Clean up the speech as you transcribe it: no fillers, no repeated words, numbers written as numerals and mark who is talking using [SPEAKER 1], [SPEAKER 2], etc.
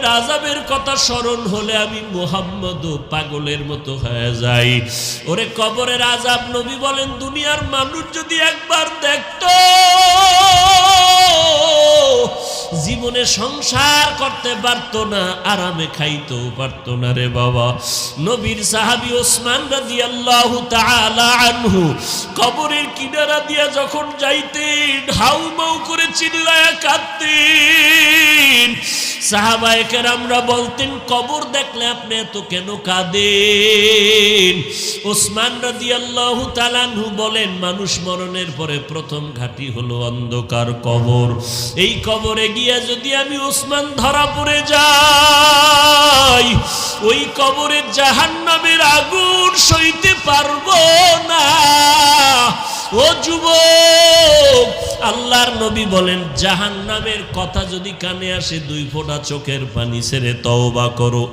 [SPEAKER 1] কবরের আযাবের কথা স্মরণ হলে আমি মুহাম্মদও পাগলের মতো হয়ে যাই। ওরে কবরের আযাব নবী বলেন দুনিয়ার মানুষ যদি একবার দেখতো জীবনে সংসার করতে পারতো না, আরামে খাইতেও পারতো না রে বাবা। নবীর সাহাবী ওসমান রাদিয়াল্লাহু তাআলা আনহু কবরের কিনারা দিয়া যখন যাইতেন হাউমাউ করে চিল্লায়া কাঁদতেন। সাহাবায়ে কেরামরা বলতেন কবর দেখলে আপনি এত কেন কাঁদেন? ওসমান রাদিয়াল্লাহু তাআলা আনহু বলেন মানুষ মরণের পরে প্রথম ঘাঁটি হলো অন্ধকার কবর। এই কবরে গিয়া যদি আমি ওসমান ধরা পড়ে যাই ওই কবরে জাহান্নামের আগুন সইতে পারবো না। ও যুবক, আল্লাহর নবী বলেন জাহান্নামের কথা যদি কানে আসে 2 ফোঁটা চোখের পানি ছেড়ে তওবা করো।